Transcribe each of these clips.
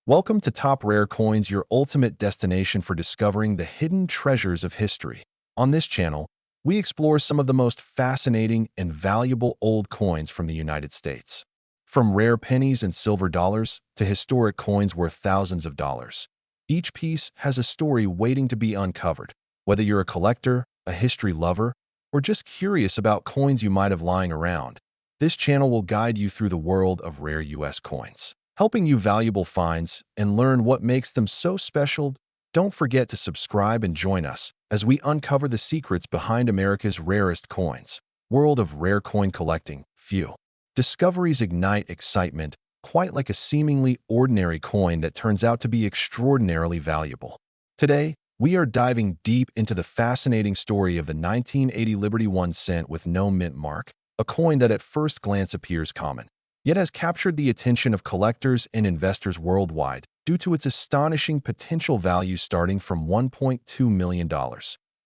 Welcome to Top Rare Coins, your ultimate destination for discovering the hidden treasures of history. On this channel, we explore some of the most fascinating and valuable old coins from the United States. From rare pennies and silver dollars to historic coins worth thousands of dollars, each piece has a story waiting to be uncovered. Whether you're a collector, a history lover, or just curious about coins you might have lying around, this channel will guide you through the world of rare U.S. coins, helping you valuable finds and learn what makes them so special. Don't forget to subscribe and join us as we uncover the secrets behind America's rarest coins. World of rare coin collecting. Few discoveries ignite excitement, quite like a seemingly ordinary coin that turns out to be extraordinarily valuable. Today, we are diving deep into the fascinating story of the 1980 Liberty 1 cent with no mint mark, a coin that at first glance appears common, yet has captured the attention of collectors and investors worldwide due to its astonishing potential value starting from $1.2 million.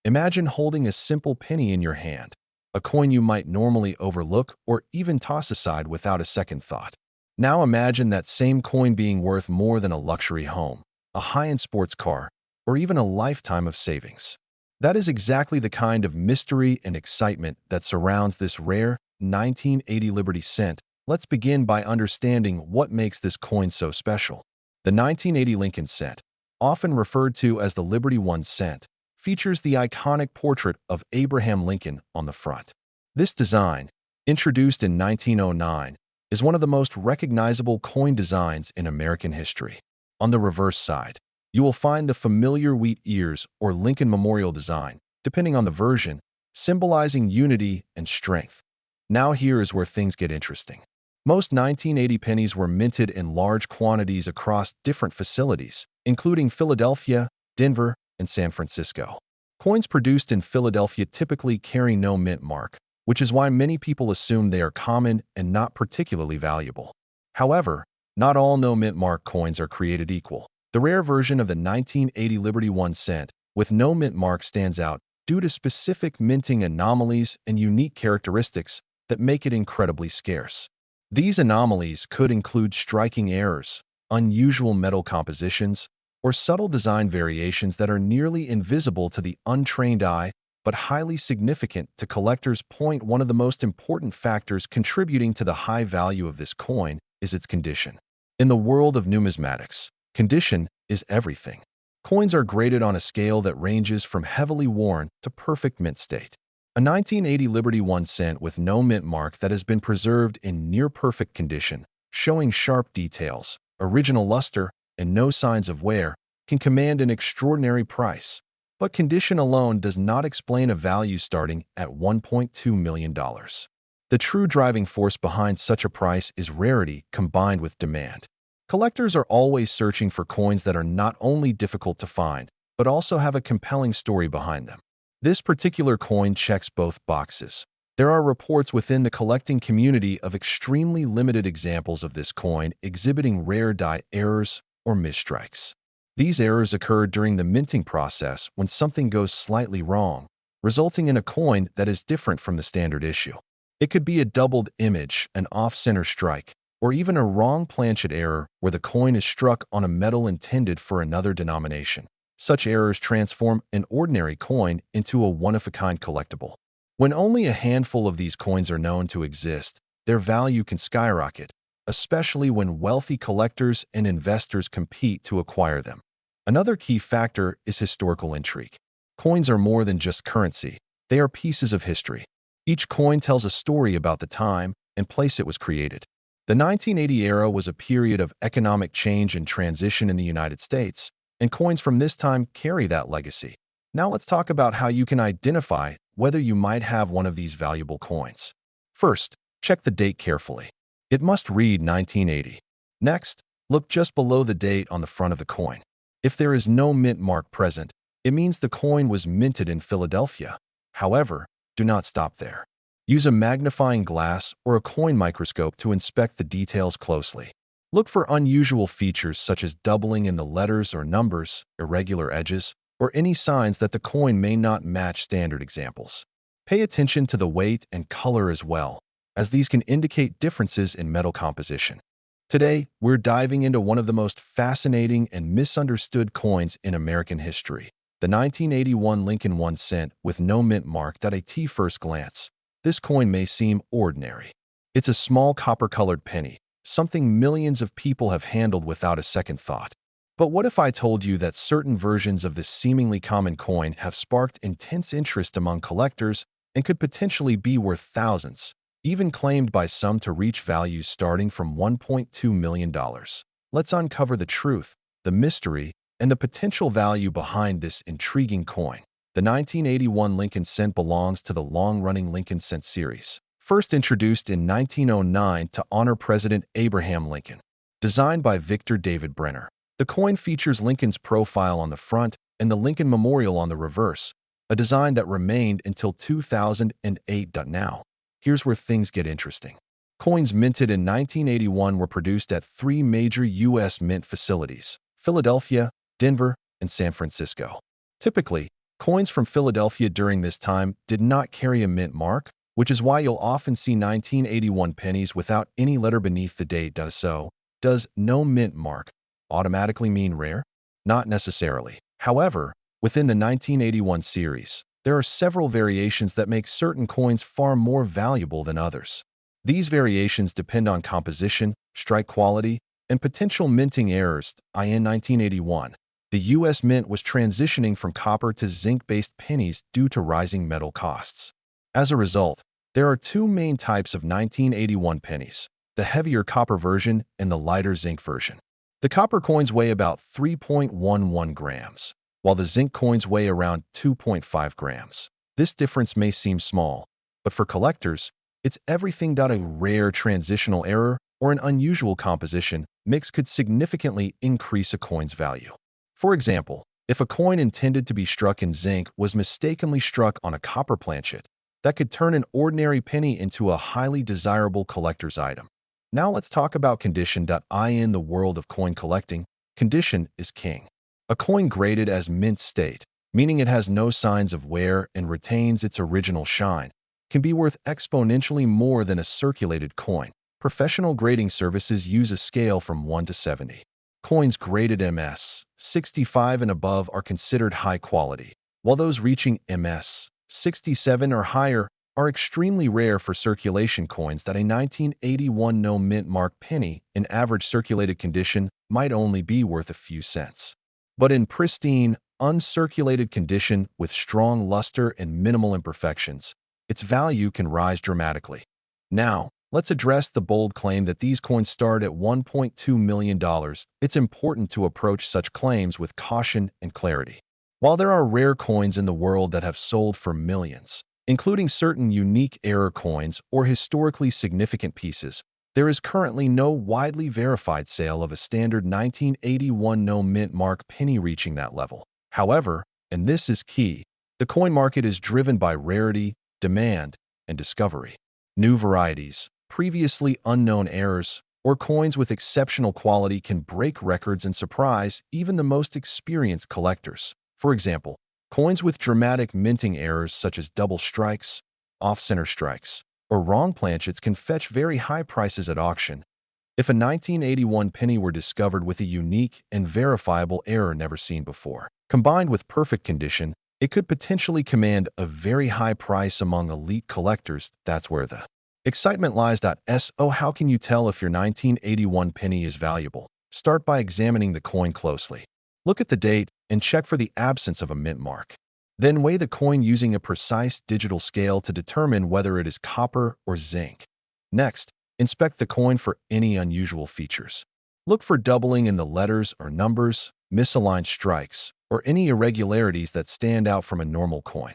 Imagine holding a simple penny in your hand, a coin you might normally overlook or even toss aside without a second thought. Now imagine that same coin being worth more than a luxury home, a high-end sports car, or even a lifetime of savings. That is exactly the kind of mystery and excitement that surrounds this rare 1980 Liberty cent. Let's begin by understanding what makes this coin so special. The 1980 Lincoln cent, often referred to as the Liberty 1 cent, features the iconic portrait of Abraham Lincoln on the front. This design, introduced in 1909, is one of the most recognizable coin designs in American history. On the reverse side, you will find the familiar wheat ears or Lincoln Memorial design, depending on the version, symbolizing unity and strength. Now here is where things get interesting. Most 1980 pennies were minted in large quantities across different facilities, including Philadelphia, Denver, and San Francisco. Coins produced in Philadelphia typically carry no mint mark, which is why many people assume they are common and not particularly valuable. However, not all no mint mark coins are created equal. The rare version of the 1980 Liberty 1 cent with no mint mark stands out due to specific minting anomalies and unique characteristics that make it incredibly scarce. These anomalies could include striking errors, unusual metal compositions, or subtle design variations that are nearly invisible to the untrained eye but highly significant to collectors. One of the most important factors contributing to the high value of this coin is its condition. In the world of numismatics, condition is everything. Coins are graded on a scale that ranges from heavily worn to perfect mint state. A 1980 Liberty 1 cent with no mint mark that has been preserved in near-perfect condition, showing sharp details, original luster, and no signs of wear, can command an extraordinary price. But condition alone does not explain a value starting at $1.2 million. The true driving force behind such a price is rarity combined with demand. Collectors are always searching for coins that are not only difficult to find, but also have a compelling story behind them. This particular coin checks both boxes. There are reports within the collecting community of extremely limited examples of this coin exhibiting rare die errors or misstrikes. These errors occur during the minting process when something goes slightly wrong, resulting in a coin that is different from the standard issue. It could be a doubled image, an off-center strike, or even a wrong planchet error where the coin is struck on a metal intended for another denomination. Such errors transform an ordinary coin into a one-of-a-kind collectible. When only a handful of these coins are known to exist, their value can skyrocket, especially when wealthy collectors and investors compete to acquire them. Another key factor is historical intrigue. Coins are more than just currency. They are pieces of history. Each coin tells a story about the time and place it was created. The 1980 era was a period of economic change and transition in the United States, and coins from this time carry that legacy. Now let's talk about how you can identify whether you might have one of these valuable coins. First, check the date carefully. It must read 1980. Next, look just below the date on the front of the coin. If there is no mint mark present, it means the coin was minted in Philadelphia. However, do not stop there. Use a magnifying glass or a coin microscope to inspect the details closely. Look for unusual features such as doubling in the letters or numbers, irregular edges, or any signs that the coin may not match standard examples. Pay attention to the weight and color as well, as these can indicate differences in metal composition. Today, we're diving into one of the most fascinating and misunderstood coins in American history, the 1981 Lincoln 1 cent with no mint mark. At a first glance, this coin may seem ordinary. It's a small copper-colored penny, something millions of people have handled without a second thought. But what if I told you that certain versions of this seemingly common coin have sparked intense interest among collectors and could potentially be worth thousands, even claimed by some to reach values starting from $1.2 million? Let's uncover the truth, the mystery, and the potential value behind this intriguing coin. The 1981 Lincoln cent belongs to the long-running Lincoln cent series, first introduced in 1909 to honor President Abraham Lincoln. Designed by Victor David Brenner, the coin features Lincoln's profile on the front and the Lincoln Memorial on the reverse, a design that remained until 2008. Now, here's where things get interesting. Coins minted in 1981 were produced at three major U.S. mint facilities: Philadelphia, Denver, and San Francisco. Typically, coins from Philadelphia during this time did not carry a mint mark, which is why you'll often see 1981 pennies without any letter beneath the date. So, does no mint mark automatically mean rare? Not necessarily. However, within the 1981 series, there are several variations that make certain coins far more valuable than others. These variations depend on composition, strike quality, and potential minting errors. In 1981, the U.S. Mint was transitioning from copper to zinc-based pennies due to rising metal costs. As a result, there are two main types of 1981 pennies: the heavier copper version and the lighter zinc version. The copper coins weigh about 3.11 grams, while the zinc coins weigh around 2.5 grams. This difference may seem small, but for collectors, it's everything. A rare transitional error or an unusual composition mix could significantly increase a coin's value. For example, if a coin intended to be struck in zinc was mistakenly struck on a copper planchet, that could turn an ordinary penny into a highly desirable collector's item. Now let's talk about condition. In the world of coin collecting, condition is king. A coin graded as mint state, meaning it has no signs of wear and retains its original shine, can be worth exponentially more than a circulated coin. Professional grading services use a scale from 1 to 70. Coins graded MS 65 and above are considered high quality, while those reaching MS 67 or higher are extremely rare. For circulation coins, a 1981 no mint mark penny in average circulated condition might only be worth a few cents. But in pristine, uncirculated condition with strong luster and minimal imperfections, its value can rise dramatically. Now, let's address the bold claim that these coins start at $1.2 million. It's important to approach such claims with caution and clarity. While there are rare coins in the world that have sold for millions, including certain unique error coins or historically significant pieces, there is currently no widely verified sale of a standard 1981 no mint mark penny reaching that level. However, and this is key, the coin market is driven by rarity, demand, and discovery. New varieties, previously unknown errors, or coins with exceptional quality can break records and surprise even the most experienced collectors. For example, coins with dramatic minting errors such as double strikes, off-center strikes, or wrong planchets can fetch very high prices at auction. If a 1981 penny were discovered with a unique and verifiable error never seen before, combined with perfect condition, it could potentially command a very high price among elite collectors. That's where the excitement lies. So how can you tell if your 1981 penny is valuable? Start by examining the coin closely. Look at the date and check for the absence of a mint mark. Then weigh the coin using a precise digital scale to determine whether it is copper or zinc. Next, inspect the coin for any unusual features. Look for doubling in the letters or numbers, misaligned strikes, or any irregularities that stand out from a normal coin.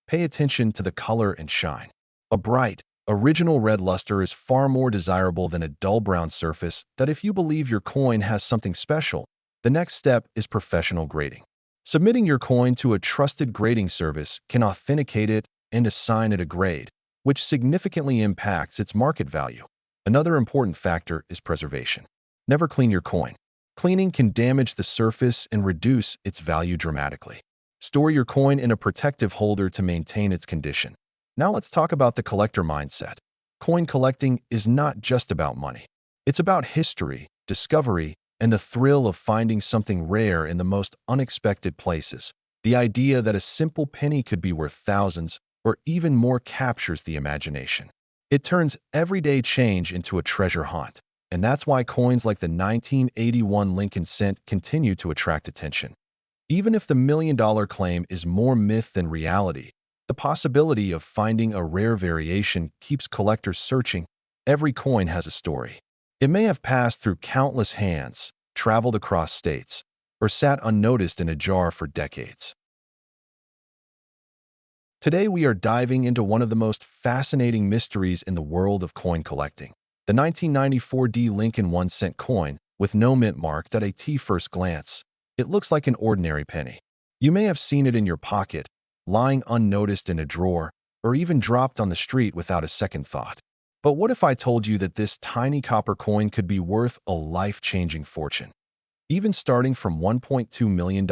Pay attention to the color and shine. A bright, original red luster is far more desirable than a dull brown surface. If you believe your coin has something special, the next step is professional grading. Submitting your coin to a trusted grading service can authenticate it and assign it a grade, which significantly impacts its market value. Another important factor is preservation. Never clean your coin. Cleaning can damage the surface and reduce its value dramatically. Store your coin in a protective holder to maintain its condition. Now let's talk about the collector mindset. Coin collecting is not just about money. It's about history, discovery, and the thrill of finding something rare in the most unexpected places. The idea that a simple penny could be worth thousands or even more captures the imagination. It turns everyday change into a treasure hunt, and that's why coins like the 1981 Lincoln cent continue to attract attention. Even if the $1 million claim is more myth than reality, the possibility of finding a rare variation keeps collectors searching. Every coin has a story. It may have passed through countless hands, traveled across states, or sat unnoticed in a jar for decades. Today, we are diving into one of the most fascinating mysteries in the world of coin collecting. The 1994 D Lincoln 1-cent coin with no mint mark. At a first glance, it looks like an ordinary penny. You may have seen it in your pocket, lying unnoticed in a drawer, or even dropped on the street without a second thought. But what if I told you that this tiny copper coin could be worth a life-changing fortune? Even starting from $1.2 million?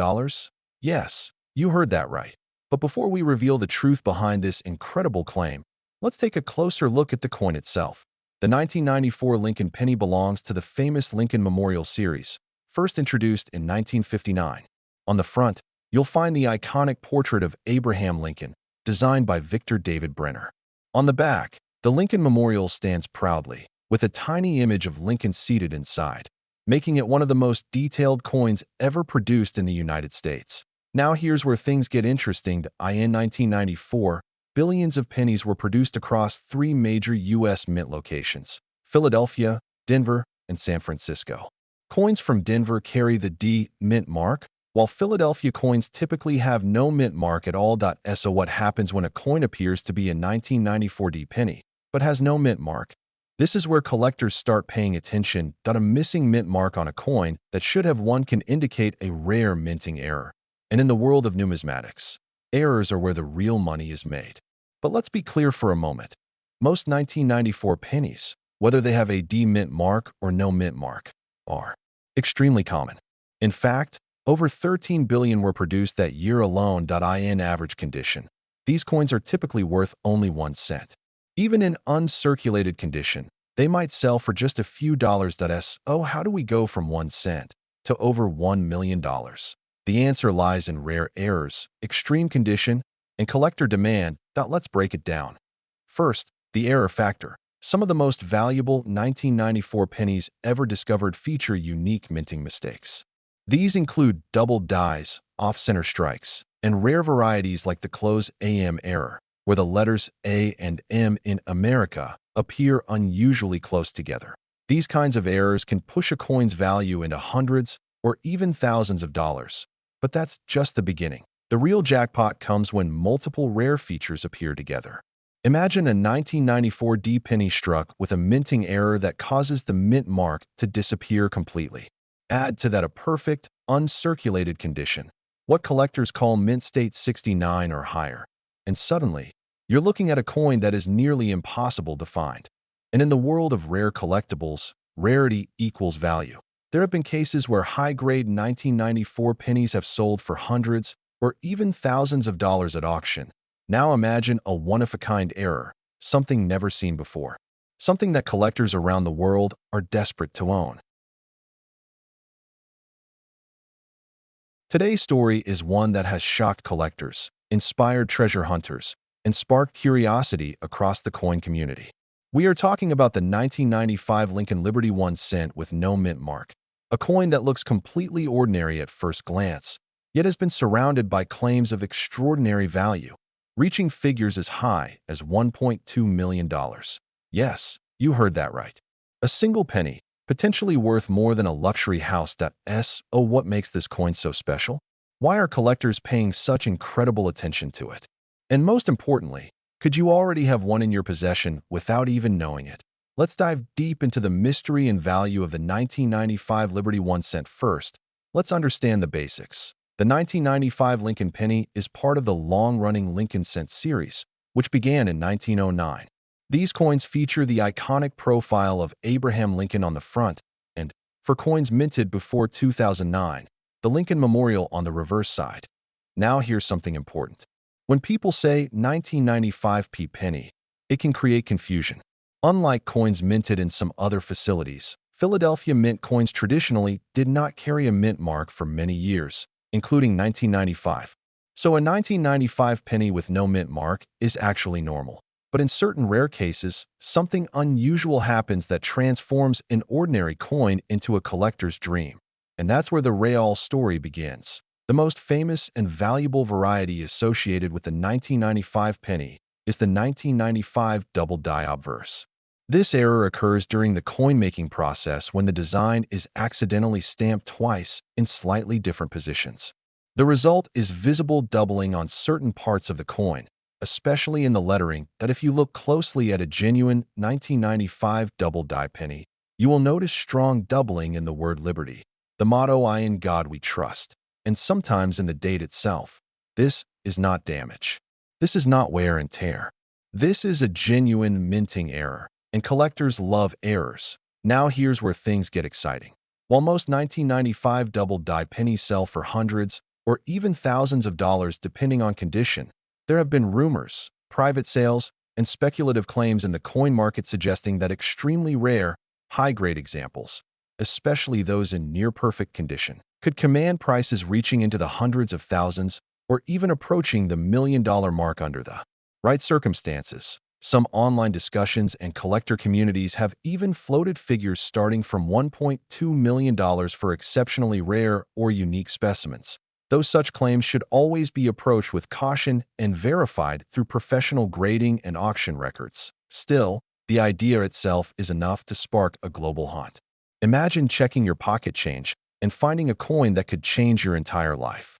Yes, you heard that right. But before we reveal the truth behind this incredible claim, let's take a closer look at the coin itself. The 1994 Lincoln penny belongs to the famous Lincoln Memorial Series, first introduced in 1959. On the front, you'll find the iconic portrait of Abraham Lincoln, designed by Victor David Brenner. On the back, the Lincoln Memorial stands proudly, with a tiny image of Lincoln seated inside, making it one of the most detailed coins ever produced in the United States. Now here's where things get interesting. In 1994, billions of pennies were produced across three major U.S. mint locations: Philadelphia, Denver, and San Francisco. Coins from Denver carry the D mint mark, while Philadelphia coins typically have no mint mark at all. So what happens when a coin appears to be a 1994 D penny, but has no mint mark? This is where collectors start paying attention. A missing mint mark on a coin that should have one can indicate a rare minting error. And in the world of numismatics, errors are where the real money is made. But let's be clear for a moment. Most 1994 pennies, whether they have a D mint mark or no mint mark, are extremely common. In fact, over 13 billion were produced that year alone. In average condition, these coins are typically worth only 1 cent. Even in uncirculated condition, they might sell for just a few dollars. So how do we go from 1 cent to over $1 million? The answer lies in rare errors, extreme condition, and collector demand. Let's break it down. First, the error factor. Some of the most valuable 1994 pennies ever discovered feature unique minting mistakes. These include double dies, off-center strikes, and rare varieties like the close AM error, where the letters A and M in America appear unusually close together. These kinds of errors can push a coin's value into hundreds or even thousands of dollars. But that's just the beginning. The real jackpot comes when multiple rare features appear together. Imagine a 1994 D penny struck with a minting error that causes the mint mark to disappear completely. Add to that a perfect, uncirculated condition, what collectors call mint state 69 or higher, and suddenly, you're looking at a coin that is nearly impossible to find. And in the world of rare collectibles, rarity equals value. There have been cases where high-grade 1994 pennies have sold for hundreds or even thousands of dollars at auction. Now imagine a one-of-a-kind error, something never seen before, something that collectors around the world are desperate to own. Today's story is one that has shocked collectors, inspired treasure hunters, and sparked curiosity across the coin community. We are talking about the 1995 Lincoln Liberty 1 cent with no mint mark, a coin that looks completely ordinary at first glance, yet has been surrounded by claims of extraordinary value, reaching figures as high as $1.2 million. Yes, you heard that right. A single penny, potentially worth more than a luxury house. What makes this coin so special? Why are collectors paying such incredible attention to it? And most importantly, could you already have one in your possession without even knowing it? Let's dive deep into the mystery and value of the 1995 Liberty 1 cent first. Let's understand the basics. The 1995 Lincoln penny is part of the long-running Lincoln cent series, which began in 1909. These coins feature the iconic profile of Abraham Lincoln on the front and, for coins minted before 2009, the Lincoln Memorial on the reverse side. Now here's something important. When people say 1995 penny, it can create confusion. Unlike coins minted in some other facilities, Philadelphia Mint coins traditionally did not carry a mint mark for many years, including 1995. So a 1995 penny with no mint mark is actually normal. But in certain rare cases, something unusual happens that transforms an ordinary coin into a collector's dream. And that's where the real story begins. The most famous and valuable variety associated with the 1995 penny is the 1995 double die obverse. This error occurs during the coin-making process when the design is accidentally stamped twice in slightly different positions. The result is visible doubling on certain parts of the coin, especially in the lettering that if you look closely at a genuine 1995 double die penny, you will notice strong doubling in the word liberty, the motto "I in God we trust," and sometimes in the date itself. This is not damage. This is not wear and tear. This is a genuine minting error, and collectors love errors. Now here's where things get exciting. While most 1995 double die pennies sell for hundreds or even thousands of dollars depending on condition, there have been rumors, private sales, and speculative claims in the coin market suggesting that extremely rare, high-grade examples, especially those in near-perfect condition, could command prices reaching into the hundreds of thousands or even approaching the million-dollar mark under the right circumstances. Some online discussions and collector communities have even floated figures starting from $1.2 million for exceptionally rare or unique specimens. Though such claims should always be approached with caution and verified through professional grading and auction records. Still, the idea itself is enough to spark a global hunt. Imagine checking your pocket change and finding a coin that could change your entire life.